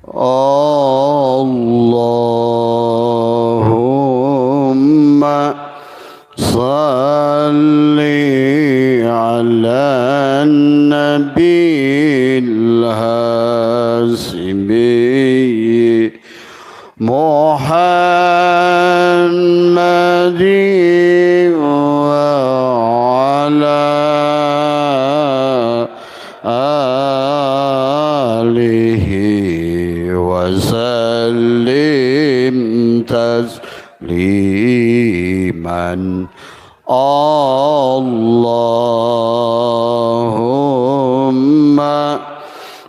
اللهم صل على النبي الهاشمي محمد وعلى آله وسلم تسليما. اللهم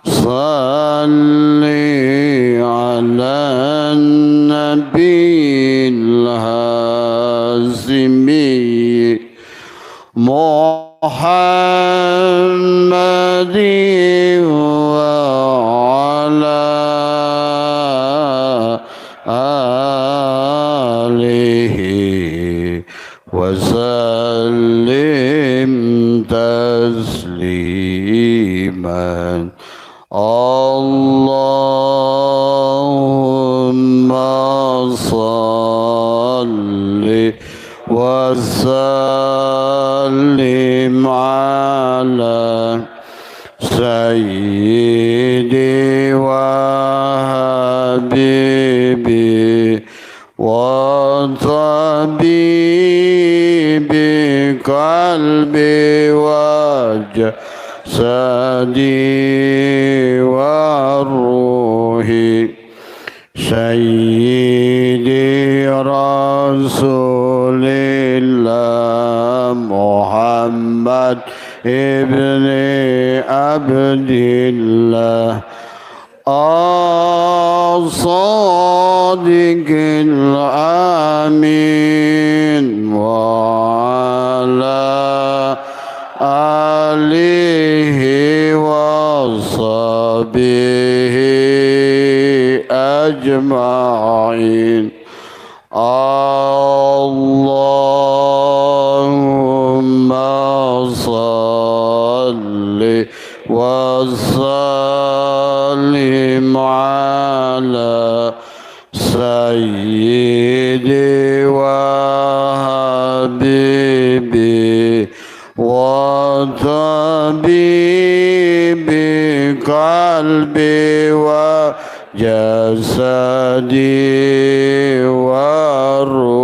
صل على النبي الهاشمي محمد وعلى آله وسلم تسليما. اللهم صل وسلم على سيدي وحبيبي وطبيبي قلبي وجسدي وروحي سيدي رسول الله محمد ابن عبد الله الصادق الأمين وعلى آله وصحبه أجمعين. اللهم صل وسلم على سيدي وحبيبي وطبيبي قلبي وجسدي وروحي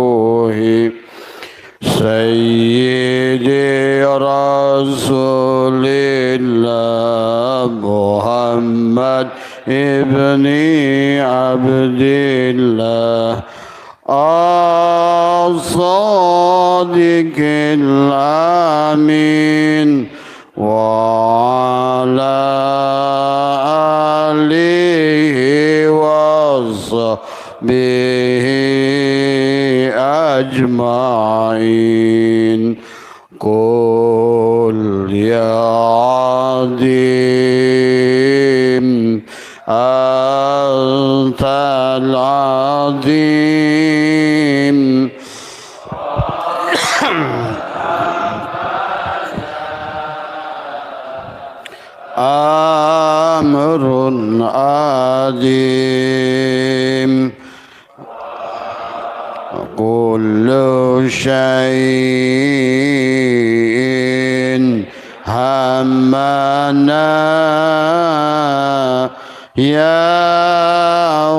سيدي رسول الله محمد ابن عبد الله الصادق الأمين وعلى آله وصحبه أجمعين. قل يا عظيم أنت العظيم أمر عظيم كل شيء همنا يهون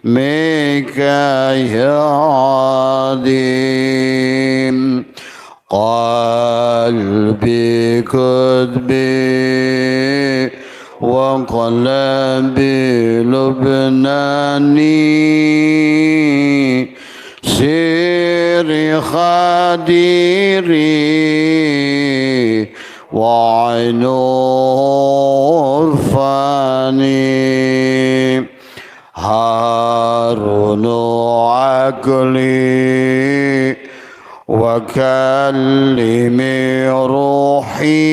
باسمك يا عظيم قلبي كتبي وقلبي لبناني سيري خديري وعين عرفاني هارون عقلي وكلمي روحي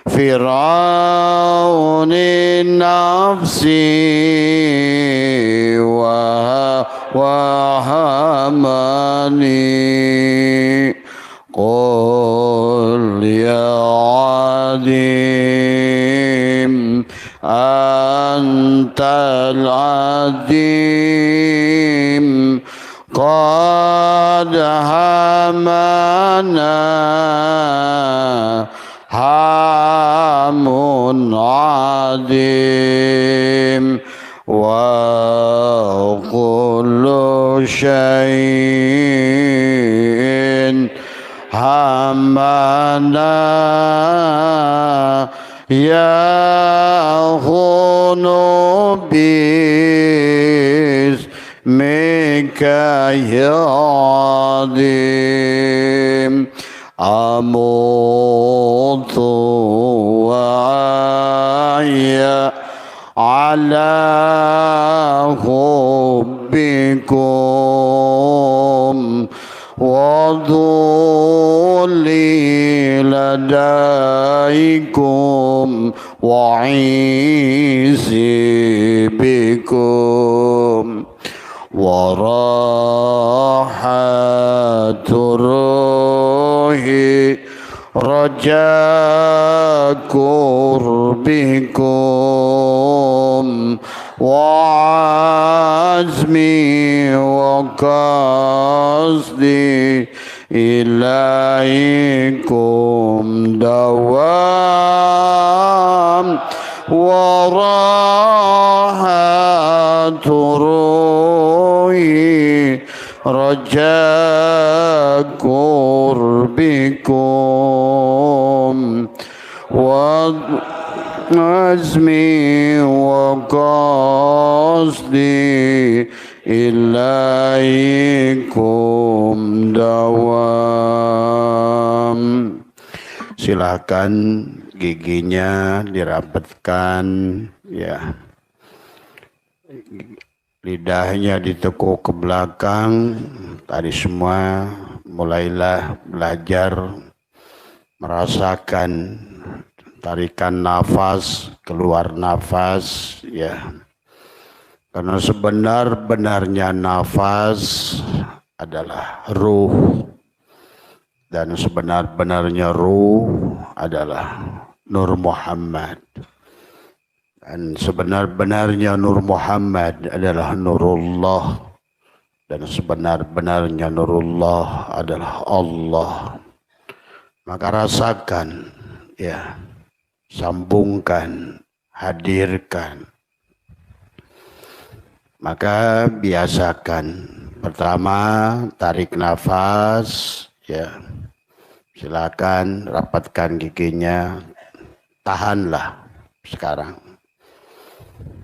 فرعون نفسي وهمني قل يا العظيم أنت العظيم قد همنا هم عظيم وكل شيء همنا يهون باسمك يا عظيم أموت وأحيا على حبكم وذلي لديكم وعيسي بكم وراحة روحي رجاء قربكم وعزمي وقصدي إليكم دوام وراحة روحي رجاء قربكم وعزمي وقصدي إليكم دوام. Silakan giginya dirapatkan, ya. Lidahnya ditekuk ke belakang. Tadi semua mulailah belajar merasakan tarikan nafas, keluar nafas, ya. Karena sebenar-benarnya nafas adalah ruh. Dan sebenar-benarnya ruh adalah Nur Muhammad. Dan sebenar-benarnya Nur Muhammad adalah Nurullah. Dan sebenar-benarnya Nurullah adalah Allah. Maka rasakan, ya, sambungkan, hadirkan. Maka biasakan. Pertama, tarik nafas, ya. Silakan rapatkan giginya, tahanlah sekarang.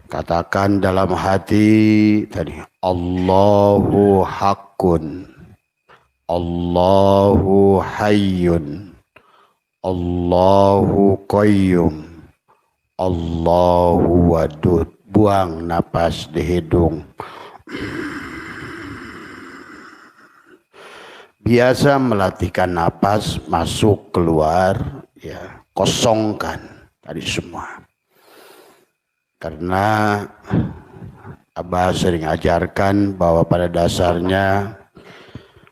Katakan dalam hati tadi, Allahu Haqqun, Allahu Hayyun, Allahu Qayyum, Allahu Wadud. Buang napas di hidung. Biasa melatihkan napas masuk keluar, ya, kosongkan tadi semua. Karena Abah sering ajarkan bahwa pada dasarnya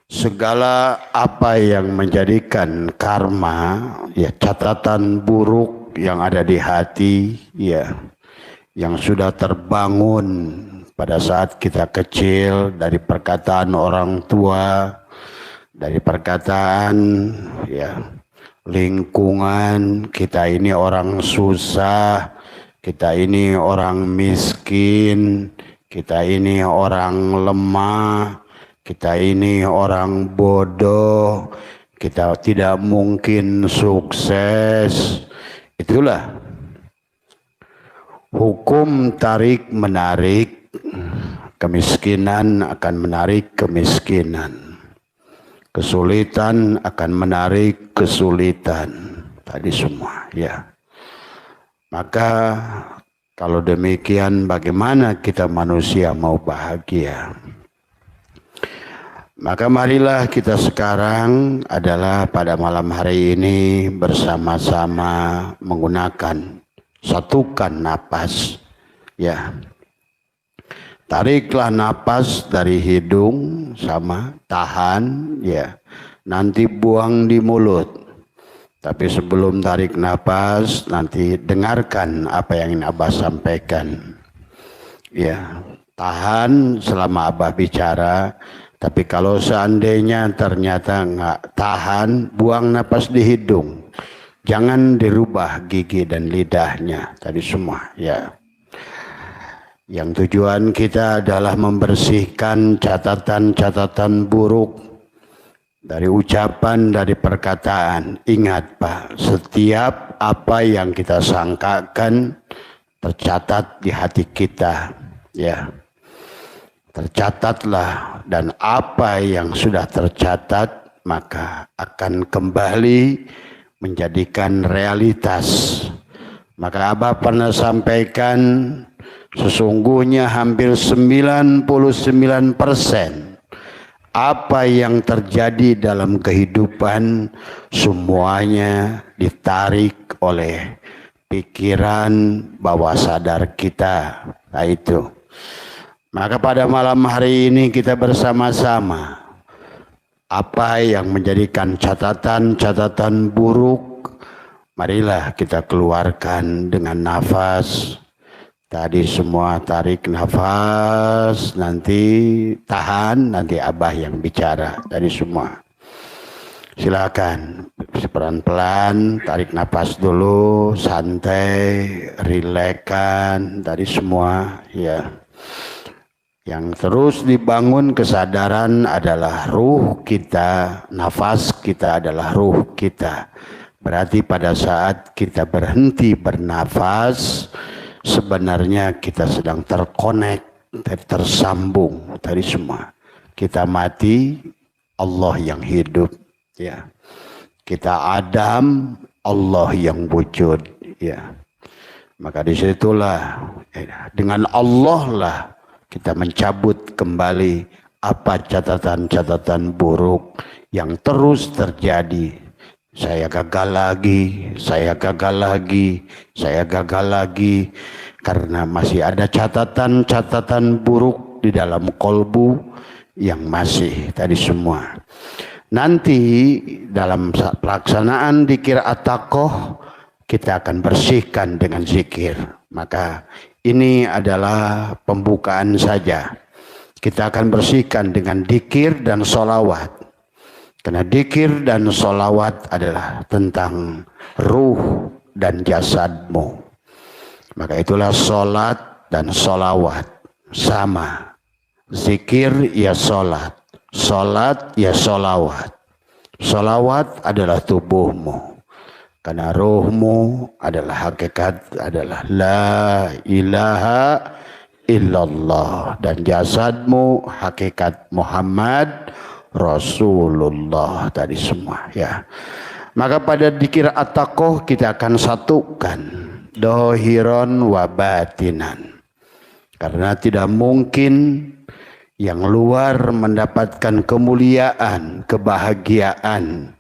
segala apa yang menjadikan karma, ya, catatan buruk yang ada di hati, ya, yang sudah terbangun pada saat kita kecil dari perkataan orang tua, dari perkataan, ya, lingkungan, kita ini orang susah, kita ini orang miskin, kita ini orang lemah, kita ini orang bodoh, kita tidak mungkin sukses. Itulah hukum tarik menarik. Kemiskinan akan menarik kemiskinan. Kesulitan akan menarik kesulitan. Tadi semua, ya. Maka kalau demikian bagaimana kita manusia mau bahagia? Maka marilah kita sekarang adalah pada malam hari ini bersama-sama menggunakan satukan napas, ya. Tariklah napas dari hidung sama, tahan, ya. Nanti buang di mulut. Tapi sebelum tarik napas, nanti dengarkan apa yang ingin Abah sampaikan. Ya, tahan selama Abah bicara. Tapi kalau seandainya ternyata nggak tahan, buang napas di hidung. Jangan dirubah gigi dan lidahnya. Tadi semua, ya. Yang tujuan kita adalah membersihkan catatan-catatan buruk dari ucapan, dari perkataan. Ingat Pak, setiap apa yang kita sangkakan tercatat di hati kita. Ya, tercatatlah, dan apa yang sudah tercatat maka akan kembali menjadikan realitas. Maka Abah pernah sampaikan, sesungguhnya hampir 99% apa yang terjadi dalam kehidupan semuanya ditarik oleh pikiran bawah sadar kita. Nah itu. Maka pada malam hari ini kita bersama-sama, apa yang menjadikan catatan-catatan buruk, marilah kita keluarkan dengan nafas. Tadi semua tarik nafas, nanti tahan, nanti Abah yang bicara. Tadi semua. Silakan pelan-pelan tarik nafas dulu, santai, rilekkan. Tadi semua, ya. Yang terus dibangun kesadaran adalah ruh kita, nafas kita adalah ruh kita. Berarti pada saat kita berhenti bernafas, sebenarnya kita sedang terkonek, tersambung tadi semua. Kita mati, Allah yang hidup. Ya, kita Adam, Allah yang wujud. Ya, maka disitulah dengan Allah lah kita mencabut kembali apa catatan-catatan buruk yang terus terjadi. Saya gagal lagi, saya gagal lagi, saya gagal lagi. Karena masih ada catatan-catatan buruk di dalam kolbu yang masih tadi semua. Nanti dalam pelaksanaan dzikir at-taqoh kita akan bersihkan dengan zikir. Maka ini adalah pembukaan saja. Kita akan bersihkan dengan dzikir dan sholawat. Karena dzikir dan sholawat adalah tentang ruh dan jasadmu. Maka itulah sholat dan sholawat sama. Zikir ya sholat, sholat ya sholawat. Sholawat adalah tubuhmu. Karena ruhmu adalah hakikat, adalah la ilaha illallah. Dan jasadmu hakikat Muhammad Rasulullah tadi semua, ya. Maka pada dzikir at-taqoh kita akan satukan dohiron wa batinan. Karena tidak mungkin yang luar mendapatkan kemuliaan, kebahagiaan,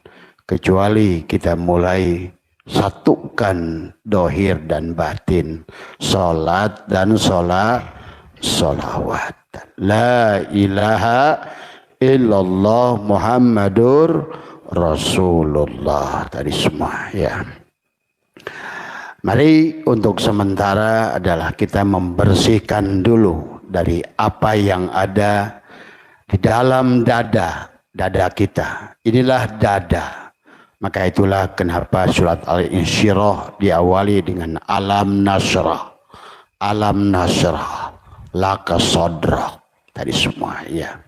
kecuali kita mulai satukan dohir dan batin, sholat dan sholawat. La ilaha illallah Muhammadur Rasulullah tadi semua, ya. Mari untuk sementara adalah kita membersihkan dulu dari apa yang ada di dalam dada kita. Inilah dada. Maka itulah kenapa surat Al-Insyirah diawali dengan alam nasrah. Alam nasrah laka sodrak tadi semua, ya.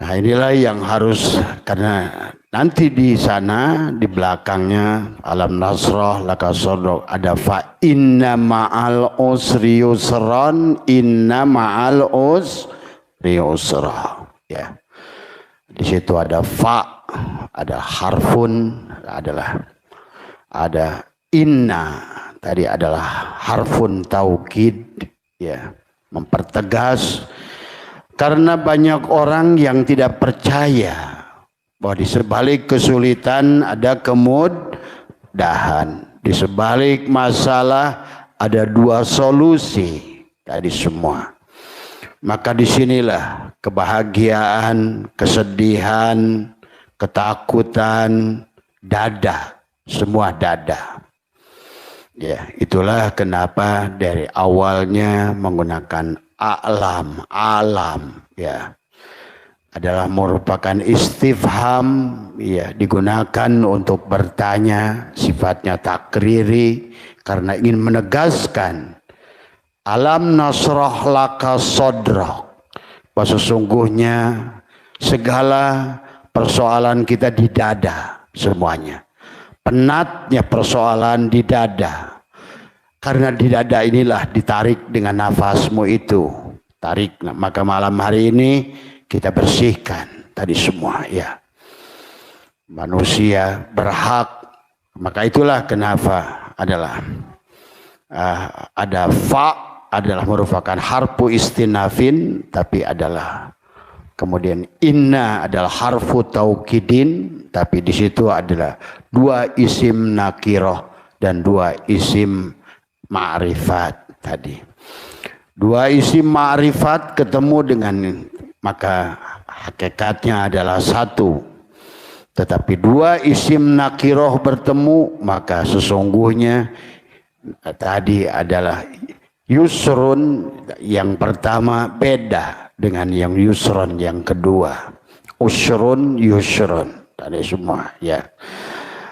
Nah inilah yang harus, karena nanti di sana di belakangnya alam nasrah laka sodrak ada fa inna ma'al usri yusran, inna ma'al usri yusra, ya. Di situ ada fa, ada harfun, ada inna, tadi adalah harfun taukid, ya, mempertegas. Karena banyak orang yang tidak percaya bahwa di sebalik kesulitan ada kemudahan, di sebalik masalah ada dua solusi tadi semua. Maka disinilah kebahagiaan, kesedihan, ketakutan, dada, semua dada. Ya, itulah kenapa dari awalnya menggunakan alam, ya, adalah merupakan istifham, ya, digunakan untuk bertanya, sifatnya takriri karena ingin menegaskan alam nasrah laka sodrak, bahwa sesungguhnya segala persoalan kita di dada semuanya. Penatnya persoalan di dada. Karena di dada inilah ditarik dengan nafasmu itu. Tarik, maka malam hari ini kita bersihkan tadi semua, ya. Manusia berhak, maka itulah kenapa adalah ada fa adalah merupakan harfu istinafin, tapi adalah kemudian inna adalah harfu taukidin, tapi di situ adalah dua isim nakiroh dan dua isim ma'rifat tadi. Dua isim ma'rifat ketemu dengan, maka hakikatnya adalah satu. Tetapi dua isim nakiroh bertemu, maka sesungguhnya tadi adalah yusrun yang pertama beda dengan yang yusron yang kedua. Usrun, yusrun, tadi semua, ya.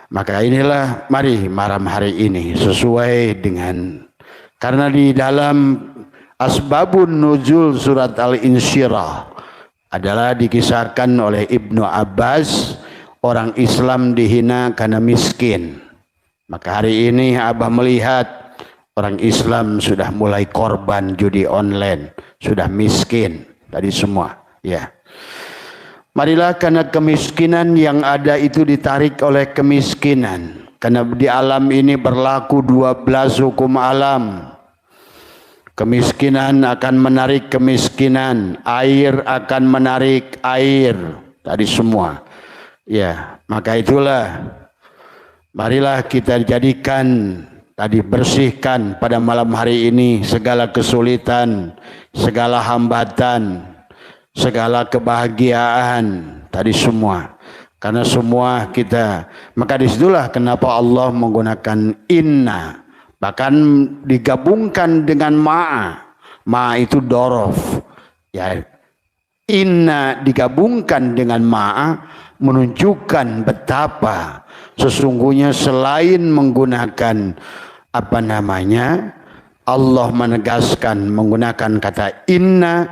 Maka inilah mari malam hari ini sesuai dengan, karena di dalam asbabun nuzul surat Al-Insyirah adalah dikisahkan oleh Ibnu Abbas, orang Islam dihina karena miskin. Maka hari ini Abah melihat orang Islam sudah mulai korban judi online, sudah miskin tadi semua, ya. Marilah karena kemiskinan yang ada itu ditarik oleh kemiskinan. Karena di alam ini berlaku 12 hukum alam. Kemiskinan akan menarik kemiskinan, air akan menarik air, tadi semua. Ya, maka itulah marilah kita jadikan tadi, bersihkan pada malam hari ini segala kesulitan, segala hambatan, segala kebahagiaan tadi semua. Karena semua kita, maka disitulah kenapa Allah menggunakan inna, bahkan digabungkan dengan ma'a. Ma'a itu dorof, ya. Inna digabungkan dengan ma'a menunjukkan betapa sesungguhnya selain menggunakan Allah menegaskan menggunakan kata inna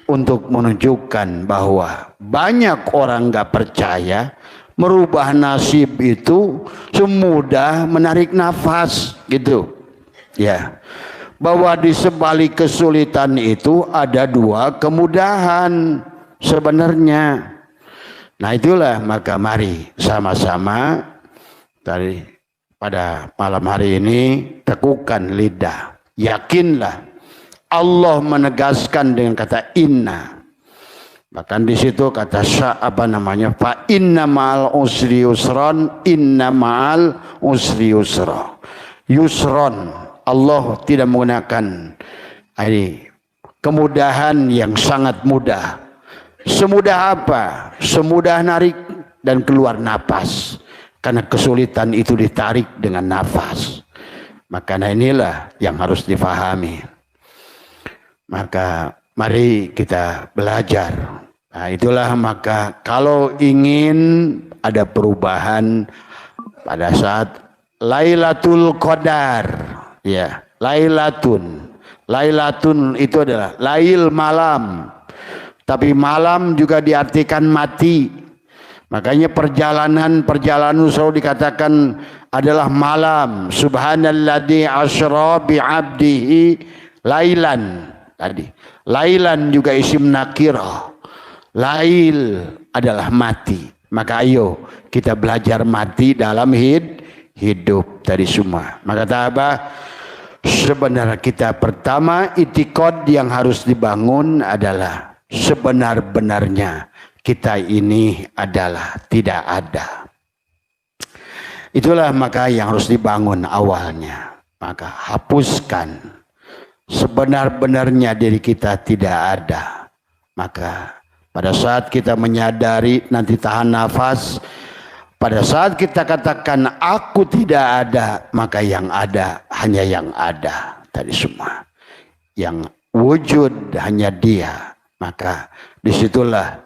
untuk menunjukkan bahwa banyak orang gak percaya merubah nasib itu semudah menarik nafas, gitu, ya. Bahwa di sebalik kesulitan itu ada dua kemudahan sebenarnya. Nah itulah, maka mari sama-sama tadi pada malam hari ini teguhkan lidah, yakinlah Allah menegaskan dengan kata inna. Bahkan di situ kata fa inna ma'al usri yusron, inna ma'al usri yusra. Yusron, Allah tidak menggunakan ini kemudahan yang sangat mudah. Semudah apa? Semudah narik dan keluar napas. Karena kesulitan itu ditarik dengan nafas. Maka inilah yang harus difahami. Maka mari kita belajar. Nah itulah, maka kalau ingin ada perubahan pada saat Lailatul Qadar, ya, Lailatun itu adalah lail malam. Tapi malam juga diartikan mati. Makanya perjalanan selalu dikatakan adalah malam. Subhanalladzi asra bi'abdihi lailan. Tadi lailan juga isim nakirah. Lail adalah mati. Maka ayo kita belajar mati dalam hidup tadi semua. Maka apa? Sebenarnya kita pertama itikad yang harus dibangun adalah sebenar-benarnya kita ini adalah tidak ada. Itulah maka yang harus dibangun awalnya. Maka hapuskan sebenar-benarnya diri kita tidak ada. Maka pada saat kita menyadari, nanti tahan nafas, Pada saat kita katakan aku tidak ada, maka yang ada hanya yang ada tadi semua. Yang wujud hanya Dia. Maka disitulah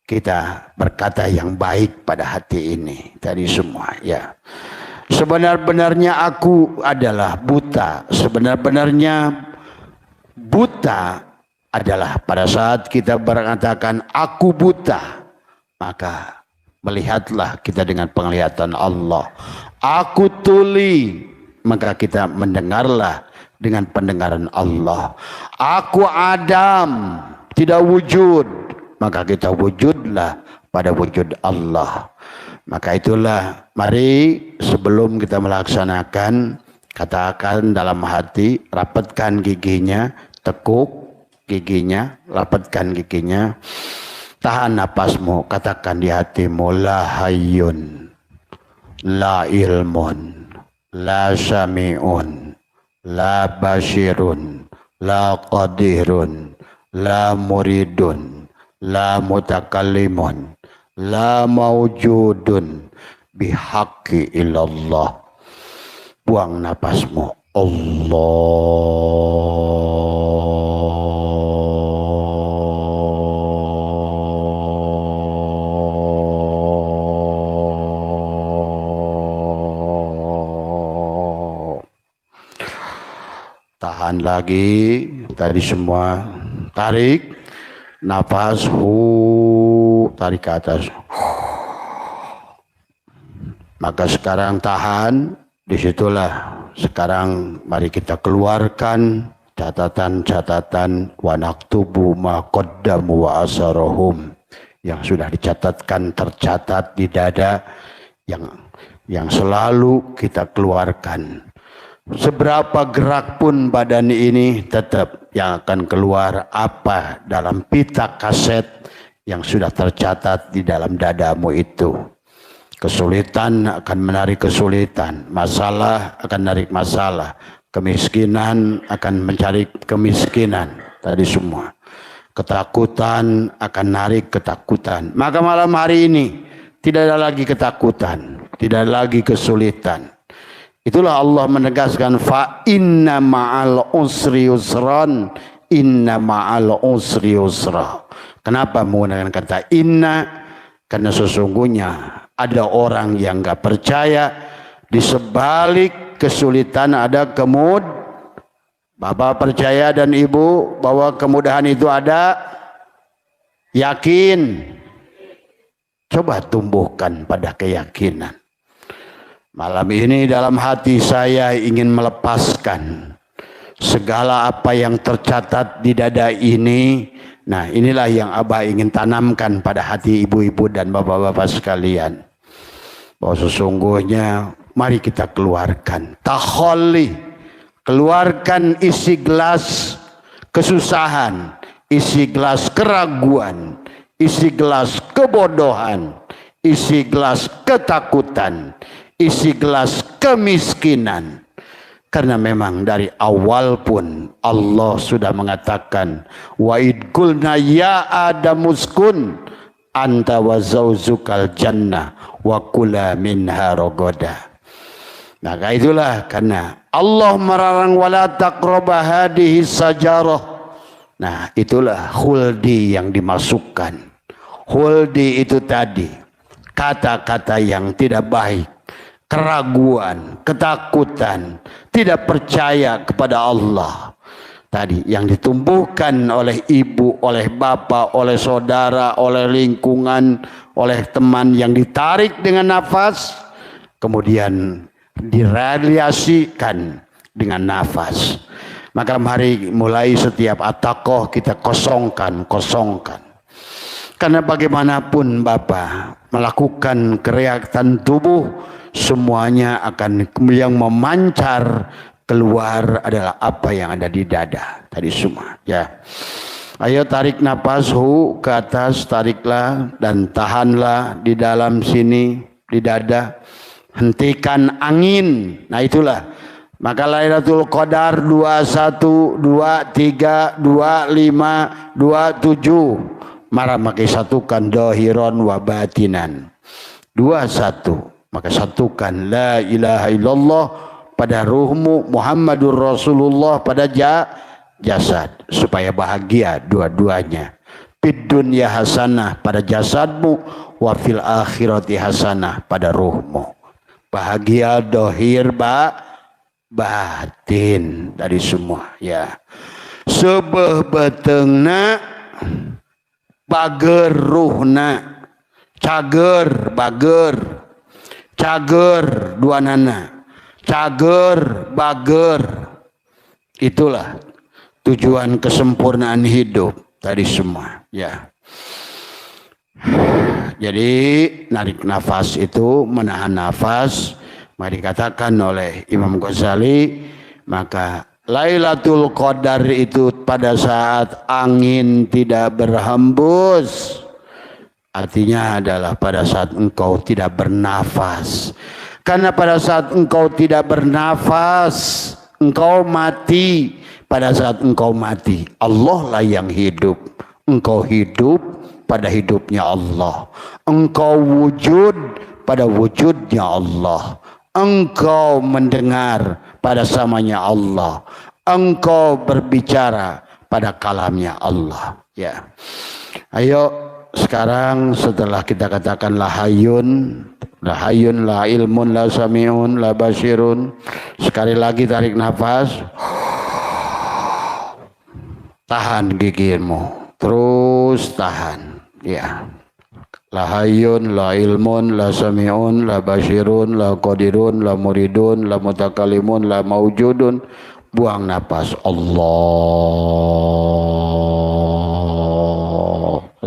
kita berkata yang baik pada hati ini tadi semua ya. Sebenar-benarnya aku adalah buta. Sebenar-benarnya buta adalah pada saat kita berkatakan aku buta, maka melihatlah kita dengan penglihatan Allah. Aku tuli, maka kita mendengarlah dengan pendengaran Allah. Aku Adam, tidak wujud, maka kita wujudlah pada wujud Allah. Maka itulah, mari sebelum kita melaksanakan, katakan dalam hati, rapatkan giginya, tekuk giginya, rapatkan giginya. Tahan napasmu, katakan di hatimu, la hayyun, la ilmun, la sami'un, la basirun, la qadirun, la muridun, la mutakallimun, la mawjudun, bihaqqi ilallah. Buang napasmu, Allah. Tahan lagi, tadi semua tarik nafas, tarik ke atas. Maka sekarang tahan, disitulah sekarang mari kita keluarkan catatan-catatan wa naktubu ma qaddamu wa asarahum yang sudah dicatatkan, tercatat di dada, yang selalu kita keluarkan. Seberapa gerak pun badan ini, tetap yang akan keluar apa dalam pita kaset yang sudah tercatat di dalam dadamu itu. Kesulitan akan menarik kesulitan, masalah akan menarik masalah, kemiskinan akan mencari kemiskinan, tadi semua. Ketakutan akan narik ketakutan. Maka malam hari ini tidak ada lagi ketakutan, tidak ada lagi kesulitan. Itulah Allah menegaskan fa inna ma'al usri yusran, inna ma'al usri yusra. Kenapa menggunakan kata inna? Karena sesungguhnya ada orang yang enggak percaya di sebalik kesulitan ada kemudahan. Bapak percaya dan Ibu bahwa kemudahan itu ada? Yakin? Coba tumbuhkan pada keyakinan. Malam ini dalam hati saya ingin melepaskan segala apa yang tercatat di dada ini. Nah, inilah yang Abah ingin tanamkan pada hati ibu-ibu dan bapak-bapak sekalian. Bahwa sesungguhnya mari kita keluarkan takhalli, keluarkan isi gelas kesusahan, isi gelas keraguan, isi gelas kebodohan, isi gelas ketakutan, isi gelas kemiskinan. Karena memang dari awal pun Allah sudah mengatakan wa id qulna ya adamuskun anta wa zauzukal jannah wa kula minha ragadah. Maka itulah karena Allah melarang wala taqraba hadhihi sajarah. Nah, itulah khuldi yang dimasukkan. Khuldi itu tadi kata-kata yang tidak baik, keraguan, ketakutan, tidak percaya kepada Allah. Tadi yang ditumbuhkan oleh ibu, oleh bapak, oleh saudara, oleh lingkungan, oleh teman yang ditarik dengan nafas, kemudian direalisasikan dengan nafas. Maka mari mulai setiap atakoh kita kosongkan. Karena bagaimanapun Bapak melakukan kereakan tubuh, semuanya akan yang memancar keluar adalah apa yang ada di dada tadi semua ya. Ayo tarik nafas ke atas, tariklah dan tahanlah di dalam sini di dada. Hentikan angin. Nah itulah. Maka Lailatul Qadar 21, 23, 25, 27. Maka satukan dohiron wa batinan. Dua satu. Maka satukan la ilaha illallah pada ruhmu, Muhammadur Rasulullah pada jasad, supaya bahagia dua-duanya. Fid dunya hasanah pada jasadmu, wa fil akhirati hasanah pada ruhmu. Bahagia dohir batin dari semua ya. Sebeh betengna bager ruhna, cager bager, cager dua nana, cager bager. Itulah tujuan kesempurnaan hidup tadi semua ya. Jadi narik nafas itu menahan nafas, maka dikatakan oleh Imam Ghazali, maka Lailatul Qadar itu pada saat angin tidak berhembus, artinya adalah pada saat engkau tidak bernafas. Karena pada saat engkau tidak bernafas, engkau mati. Pada saat engkau mati, Allah lah yang hidup. Engkau hidup pada hidupnya Allah. Engkau wujud pada wujudnya Allah. Engkau mendengar pada samanya Allah. Engkau berbicara pada kalamnya Allah. Ya, ayo sekarang setelah kita katakan la hayyun, la ilmun, la sami'un, la basirun. Sekali lagi tarik nafas. Tahan gigimu, terus tahan. Ya. La hayyun, la ilmun, la sami'un, la basirun, la qadirun, la muridun, la mutakalimun, la maujudun. Buang nafas. Allah.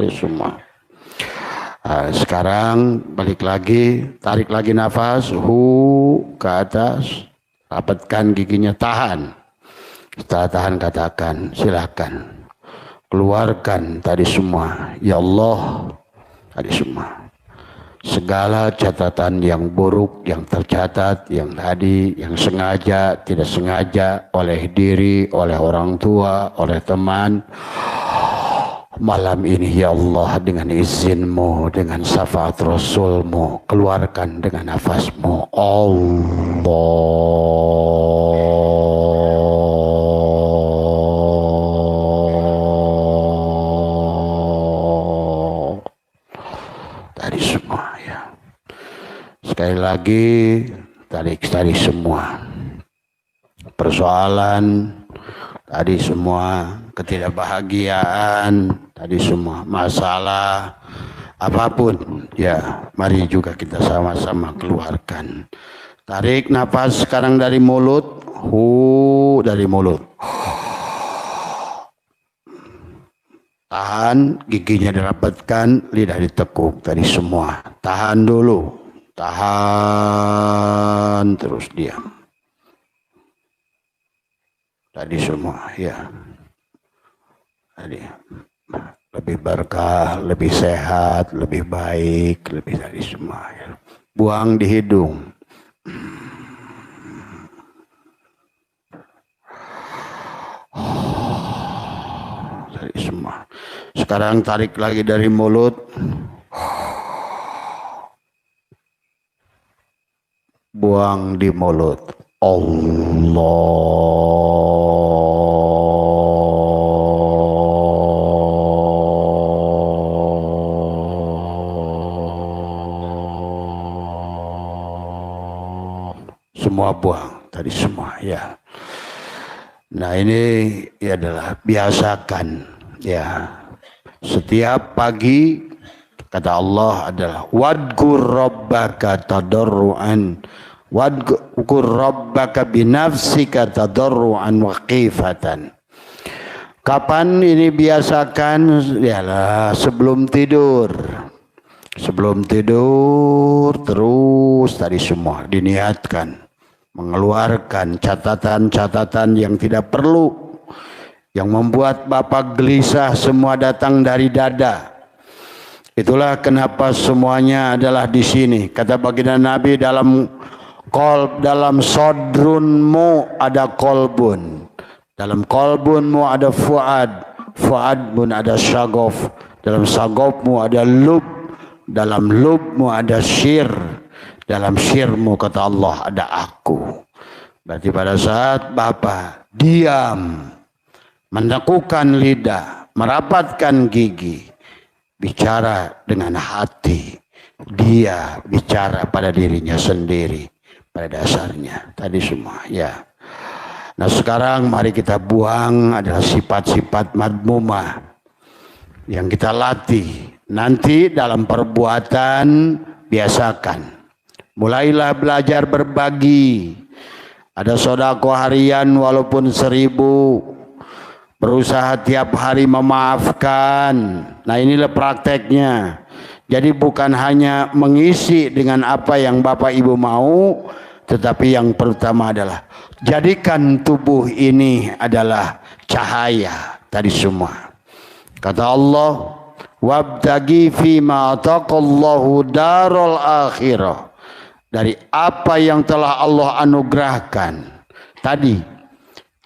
Semua. Nah, sekarang balik lagi, tarik lagi nafas, ke atas, rapatkan giginya, tahan. Setelah tahan katakan, silakan keluarkan tadi semua. Ya Allah, tadi semua. Segala catatan yang buruk yang tercatat, yang tadi, yang sengaja, tidak sengaja oleh diri, oleh orang tua, oleh teman. Malam ini ya Allah dengan izinmu, dengan syafaat Rasulmu, keluarkan dengan nafasmu. Allah. Tadi semua ya. Sekali lagi tadi semua. Persoalan tadi semua, ketidakbahagiaan tadi semua, masalah apapun ya, mari juga kita sama-sama keluarkan. Tarik nafas sekarang dari mulut, dari mulut. Tahan, giginya dirapatkan, lidah ditekuk tadi semua. Tahan dulu, tahan, terus diam. Tadi semua ya. Tadi lebih berkah, lebih sehat, lebih baik, lebih dari semua ya. Buang di hidung. Dari semua. Sekarang tarik lagi dari mulut. Buang di mulut. Semua buang tadi semua ya. Nah ini adalah biasakan ya. Setiap pagi kata Allah adalah wadgur rabbaka tadarruan, wadkur rabbaka binafsika tadarruan wa khifatan. Kapan ini biasakan? Yalah sebelum tidur. Sebelum tidur terus tadi semua diniatkan. Mengeluarkan catatan-catatan yang tidak perlu, yang membuat Bapak gelisah, semua datang dari dada. Itulah kenapa semuanya adalah di sini. Kata baginda Nabi, dalam sodrunmu ada kolbun, dalam kolbunmu ada fuad, fuad pun ada syagof, dalam syagofmu ada lub, dalam lubmu ada syir, dalam syirmu kata Allah ada aku. Berarti pada saat Bapak diam, menekukan lidah, merapatkan gigi, bicara dengan hati, dia bicara pada dirinya sendiri pada dasarnya tadi semua ya. Nah sekarang mari kita buang adalah sifat-sifat madmumah yang kita latih. Nanti dalam perbuatan biasakan. Mulailah belajar berbagi. Ada sedekah harian walaupun 1000. Berusaha tiap hari memaafkan. Nah inilah prakteknya. Jadi bukan hanya mengisi dengan apa yang Bapak Ibu mau, tetapi yang pertama adalah jadikan tubuh ini adalah cahaya tadi semua. Kata Allah, wabtagi fima ataqallahu darul akhirah. Dari apa yang telah Allah anugerahkan. Tadi,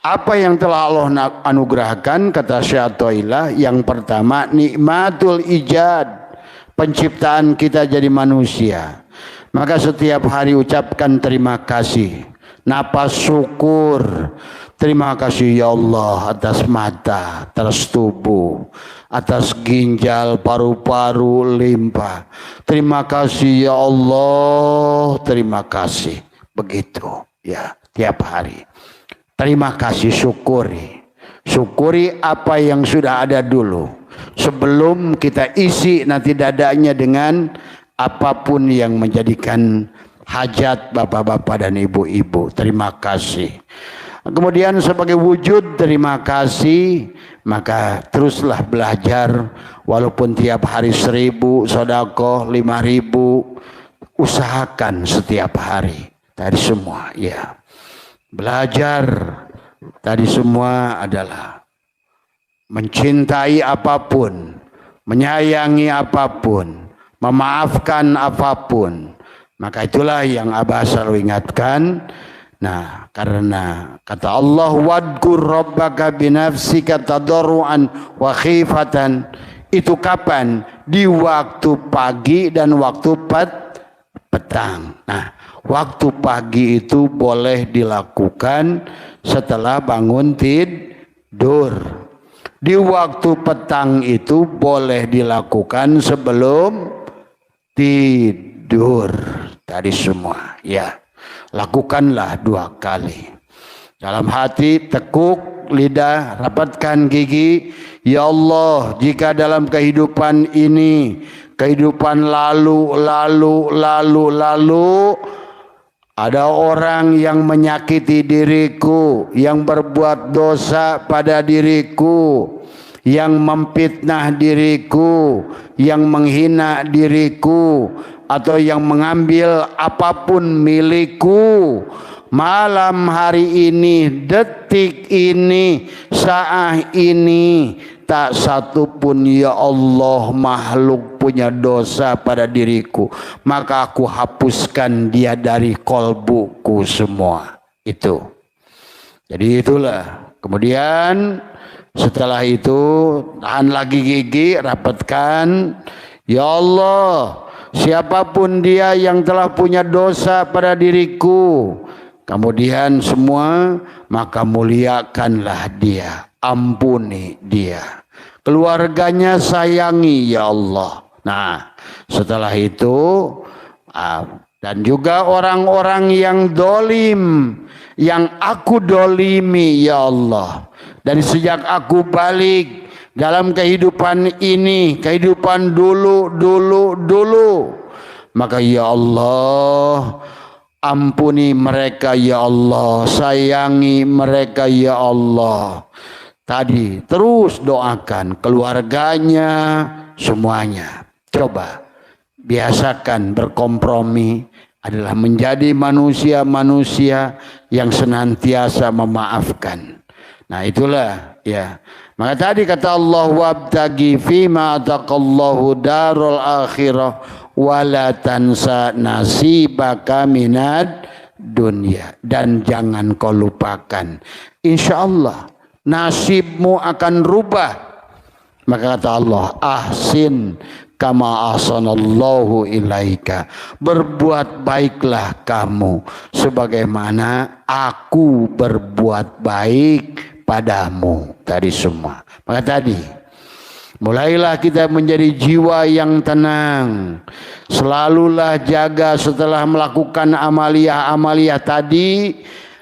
apa yang telah Allah anugerahkan, kata Syaikhullah, yang pertama nikmatul ijad, penciptaan kita jadi manusia. Maka setiap hari ucapkan terima kasih, napas syukur. Terima kasih ya Allah atas mata, atas tubuh, atas ginjal, paru-paru, limpa. Terima kasih ya Allah, terima kasih. Begitu ya, tiap hari. Terima kasih, syukuri. Syukuri apa yang sudah ada dulu. Sebelum kita isi nanti dadanya dengan apapun yang menjadikan hajat bapak-bapak dan ibu-ibu. Terima kasih. Kemudian sebagai wujud terima kasih, maka teruslah belajar walaupun tiap hari 1000, sedekah 5000, usahakan setiap hari. Tadi semua ya. Belajar tadi semua adalah mencintai apapun, menyayangi apapun, memaafkan apapun. Maka itulah yang Abah selalu ingatkan. Nah, karena kata Allah, wadkur rabbaka binafsika tadarruan wa khifatan. Itu kapan? Di waktu pagi dan waktu petang. Nah, waktu pagi itu boleh dilakukan setelah bangun tidur. Di waktu petang itu boleh dilakukan sebelum tidur. Tadi semua, ya. Lakukanlah 2 kali. Dalam hati tekuk lidah, rapatkan gigi. Ya Allah, jika dalam kehidupan ini, kehidupan lalu, ada orang yang menyakiti diriku, yang berbuat dosa pada diriku, yang memfitnah diriku, yang menghina diriku, atau yang mengambil apapun milikku, malam hari ini, detik ini, saat ini, tak satu pun ya Allah makhluk punya dosa pada diriku, maka aku hapuskan dia dari kolbuku semua. Itu. Jadi itulah. Kemudian setelah itu tahan lagi gigi, rapatkan. Ya Allah, siapapun dia yang telah punya dosa pada diriku, kemudian semua, maka muliakanlah dia, ampuni dia, keluarganya sayangi ya Allah. Nah, setelah itu dan juga orang-orang yang dolim, yang aku dolimi ya Allah, dari sejak aku balik dalam kehidupan ini, kehidupan dulu, maka ya Allah, ampuni mereka ya Allah, sayangi mereka ya Allah. Tadi terus doakan keluarganya, semuanya. Coba biasakan berkompromi, adalah menjadi manusia-manusia yang senantiasa memaafkan. Nah itulah ya. Maka tadi kata Allah, wabtagi fima ataqallahu darul akhirah wala tansa nasibaka minad dunya. Dan jangan kau lupakan, insyaallah nasibmu akan rubah. Maka kata Allah, ahsin kama ahsanallahu ilaika. Berbuat baiklah kamu sebagaimana aku berbuat baik padamu. Tadi semua. Maka tadi mulailah kita menjadi jiwa yang tenang. Selalulah jaga setelah melakukan amalia-amalia tadi,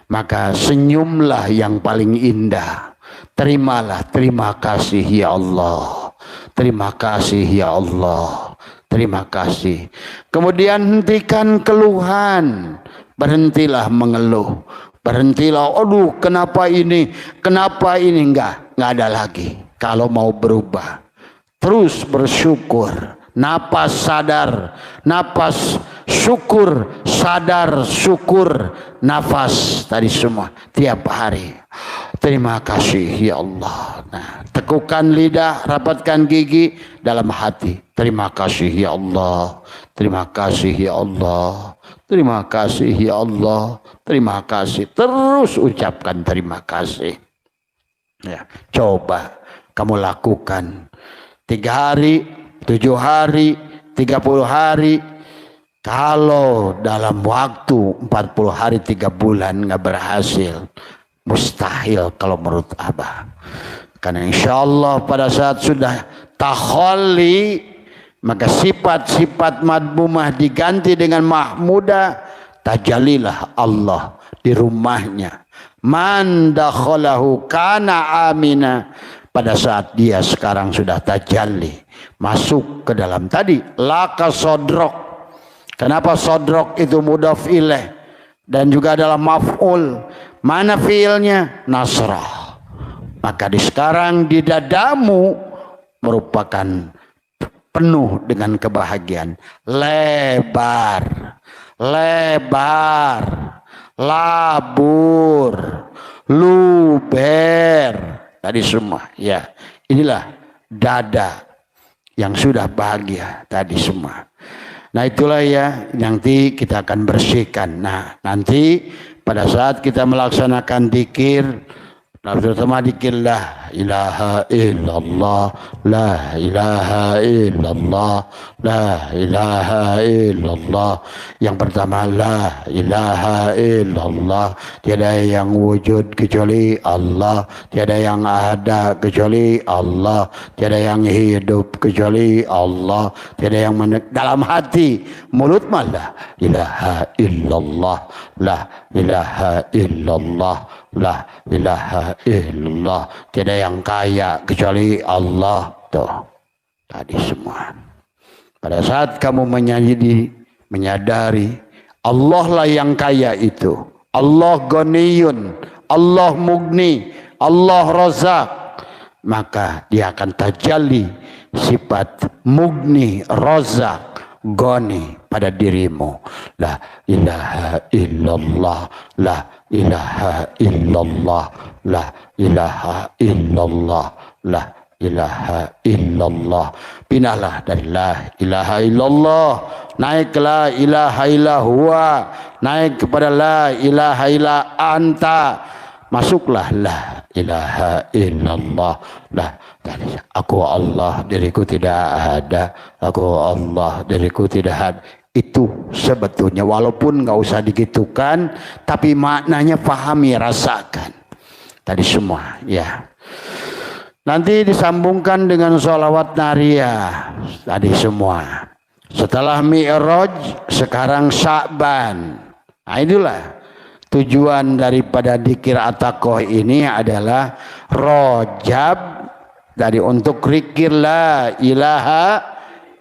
maka senyumlah yang paling indah. Terimalah, terima kasih ya Allah. Terima kasih ya Allah. Terima kasih. Kemudian hentikan keluhan. Berhentilah mengeluh. Berhentilah, aduh kenapa ini? Kenapa ini? Enggak ada lagi. Kalau mau berubah, terus bersyukur. Napas sadar, napas syukur, sadar syukur, nafas tadi semua tiap hari. Terima kasih ya Allah. Nah, tekukan lidah, rapatkan gigi dalam hati. Terima kasih ya Allah. Terima kasih ya Allah. Terima kasih ya Allah. Terima kasih. Terus ucapkan terima kasih. Ya, coba kamu lakukan 3 hari, 7 hari, 30 hari. Kalau dalam waktu 40 hari 3 bulan nggak berhasil, mustahil kalau menurut Abah. Karena insya Allah pada saat sudah takhalli, maka sifat-sifat madmumah diganti dengan mahmudah. Tajalilah Allah di rumahnya. Man dakhalahu kana amina. Pada saat dia sekarang sudah tajalli, masuk ke dalam tadi laka sodrok. Kenapa sodrok itu mudhaf ilaih dan juga adalah maf'ul? Mana fiilnya? Nasrah. Maka di sekarang di dadamu merupakan penuh dengan kebahagiaan. Lebar, lebar, labur, luber. Tadi semua, ya. Inilah dada yang sudah bahagia tadi semua. Nah itulah ya nanti kita akan bersihkan. Nah nanti pada saat kita melaksanakan dzikir, terutama dzikir la ilaha illallah, la ilaha illallah, la ilaha illallah. Yang pertama la ilaha illallah, tiada yang wujud kecuali Allah, tiada yang ada kecuali Allah, tiada yang hidup kecuali Allah, tiada yang dalam hati, mulut malah ilaha illallah, la ilaha illallah, la ilaha illallah, tiada yang kaya kecuali Allah. Tuh tadi semua. Pada saat kamu menyadari Allah lah yang kaya itu, Allah ghaniyun, Allah mugni, Allah razak, maka dia akan tajalli sifat mugni, razak, ghani pada dirimu. La ilaha illallah, la ilaha illallah, la ilaha illallah, la ilaha illallah. Pinahlah dari la ilaha illallah, naik ke la ilaha illallah, naik kepada la ilaha illa anta, masuklah la ilaha illallah. Lah aku Allah, diriku tidak ada, aku Allah, diriku tidak ada. Itu sebetulnya walaupun nggak usah digitukan, tapi maknanya pahami, rasakan tadi semua ya. Nanti disambungkan dengan sholawat nariyah tadi semua. Setelah Mi'raj, sekarang Sya'ban. Nah itulah tujuan daripada dzikir at-taqwa ini adalah Rajab dari untuk zikir la ilaha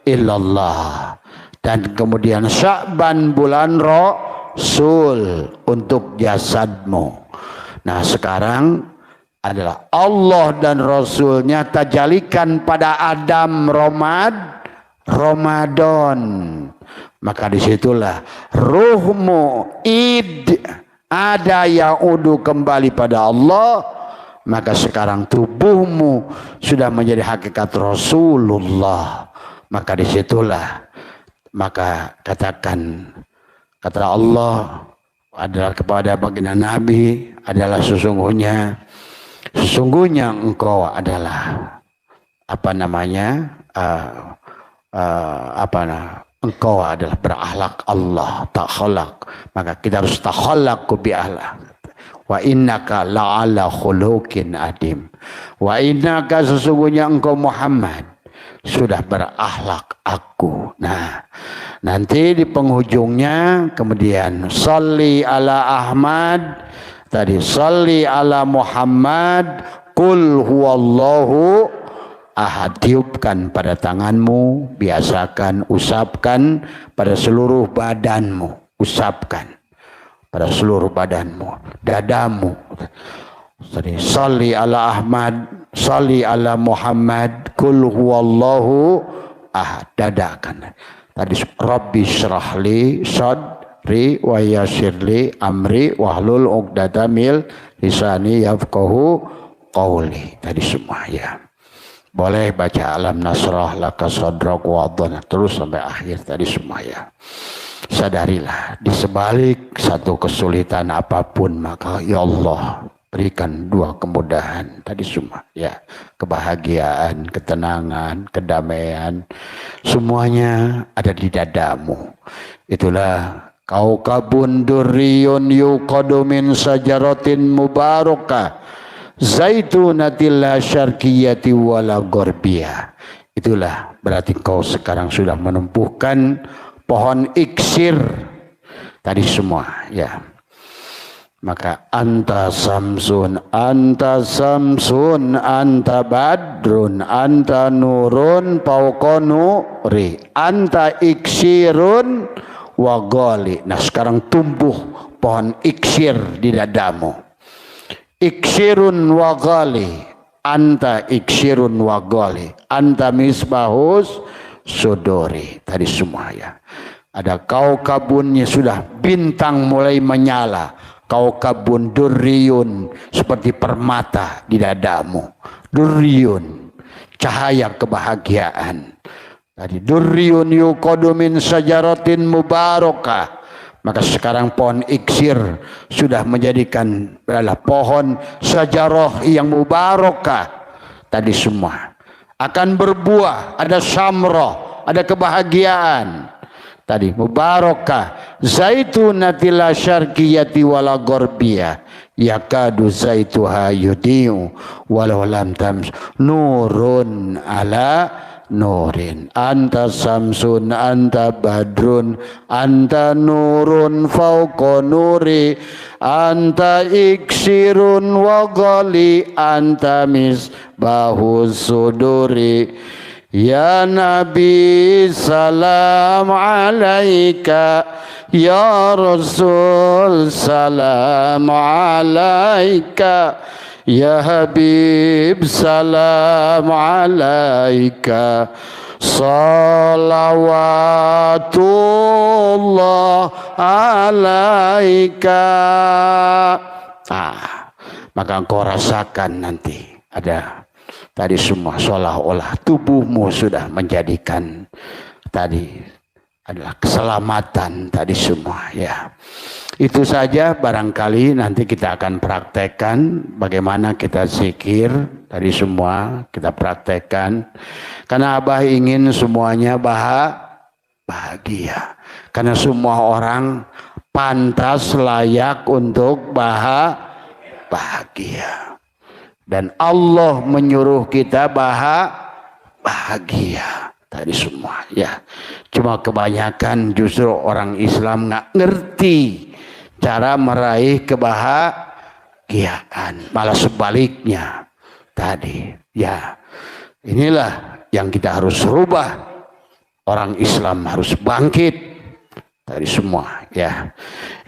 illallah, dan kemudian Sya'ban bulan Rasul untuk jasadmu. Nah sekarang adalah Allah dan Rasulnya tajalikan pada Adam Ramadan. Maka disitulah ruhmu ada yaudu kembali pada Allah. Maka sekarang tubuhmu sudah menjadi hakikat Rasulullah. Maka disitulah, maka katakan, kata Allah adalah kepada baginda Nabi adalah sesungguhnya engkau adalah apa namanya engkau adalah berakhlak Allah takhalaq, maka kita harus takhalaq bi ahlak. Wa innaka la'ala khuluqin adim. Wa innaka sesungguhnya engkau Muhammad sudah berakhlak aku. Nah, nanti di penghujungnya kemudian salli ala Ahmad, tadi salli ala Muhammad, qul huwallahu ahad. Tiupkan pada tanganmu, biasakan usapkan pada seluruh badanmu, usapkan pada seluruh badanmu, dadamu. Jadi salli ala Ahmad, salli ala Muhammad, qul huwallahu ahad, dadakan. Tadi Rabbi syrahli sadri wa yassirli amri wahlul 'uqdatam min lisani yafqahu qawli. Tadi semua ya. Boleh baca alam nasrah laka sadrak wa adana terus sampai akhir tadi semua ya. Sadarilah di sebalik satu kesulitan apapun maka ya Allah berikan dua kemudahan tadi semua ya, kebahagiaan, ketenangan, kedamaian, semuanya ada di dadamu. Itulah kaukabun durriyun yuqadu min sajaratin mubarakah zaitunatil la syarqiyati wala gharbiyah. Itulah berarti kau sekarang sudah menumpuhkan pohon iksir tadi semua ya. Maka anta samsun, anta samsun, anta badrun, anta nurun fauqa nuri, anta iksirun wa ghali. Nah sekarang tumbuh pohon iksir di dadamu. Iksirun wa ghali, anta iksirun wa ghali, anta misbahus sudori. Tadi semua ya. Ada kaukabunnya sudah bintang mulai menyala. Kaukabun durriyun seperti permata di dadamu. Durriyun cahaya kebahagiaan. Tadi durriyun yuqadu min sajaratin mubarakah. Maka sekarang pohon iksir sudah menjadikan adalah pohon sajarah yang mubarakah. Tadi semua akan berbuah, ada samrah, ada kebahagiaan. Tadi mubarakah zaitunatil syarqiyati wala gharbiyah yakadu zaituha yudiu walau lam tams nurun ala nurin. Anta samsun, anta badrun, anta nurun fauqa nuri, anta iksirun wa ghali, anta misbahus suduri. Ya Nabi salam alaika, ya Rasul salam alaika, ya Habib salam alaika, salawatullah alaika. Maka engkau rasakan nanti ada tadi semua seolah-olah tubuhmu sudah menjadikan tadi adalah keselamatan tadi semua ya. Itu saja barangkali nanti kita akan praktekkan bagaimana kita zikir tadi semua kita praktekkan. Karena Abah ingin semuanya bahagia. Karena semua orang pantas layak untuk bahagia. Dan Allah menyuruh kita bahagia tadi semua ya. Cuma kebanyakan justru orang Islam nggak ngerti cara meraih kebahagiaan, malah sebaliknya tadi ya. Inilah yang kita harus rubah. Orang Islam harus bangkit tadi semua ya.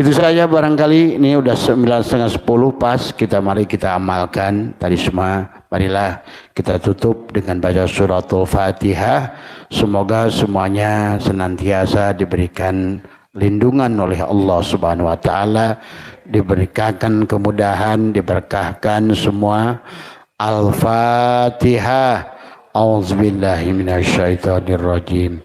Itu saja barangkali, ini udah 9:30 pas, mari kita amalkan tadi semua. Marilah kita tutup dengan baca suratul Fatihah. Semoga semuanya senantiasa diberikan lindungan oleh Allah Subhanahu wa taala, diberikan kemudahan, diberkahkan semua. Al-Fatihah. A'udzubillahi minasyaitonirrajim.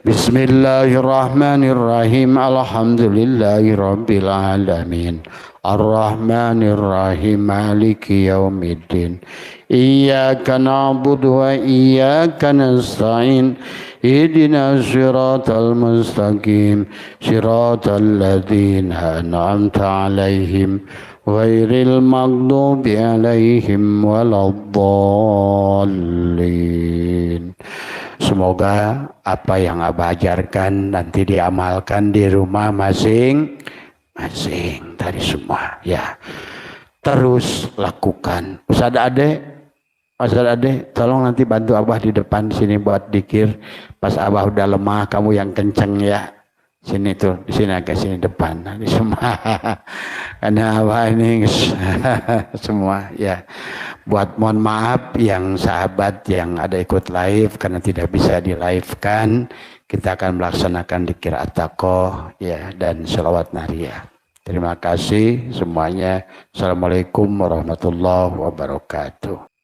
Bismillahirrahmanirrahim. Alhamdulillahirabbil alamin. Ar-Rahmanir Rahim Maliki Yaumiddin. Iyyaka na'budu wa iyyaka nasta'in. Ihdina siratal mustaqim. Siratal ladzina an'amta 'alaihim ghairil maghdubi 'alaihim waladdallin. Semoga apa yang Abah ajarkan nanti diamalkan di rumah masing-masing dari semua ya. Terus lakukan. Ustaz Ade, tolong nanti bantu Abah di depan sini buat dikir. Pas Abah udah lemah, kamu yang kenceng ya. Sini tuh, di sini agak sini depan. Nah, di semua. Karena Abah ini semua ya. Buat mohon maaf yang sahabat yang ada ikut live karena tidak bisa di live-kan. Kita akan melaksanakan dikir at-taqoh ya dan sholawat nariyah. Terima kasih semuanya. Assalamualaikum warahmatullahi wabarakatuh.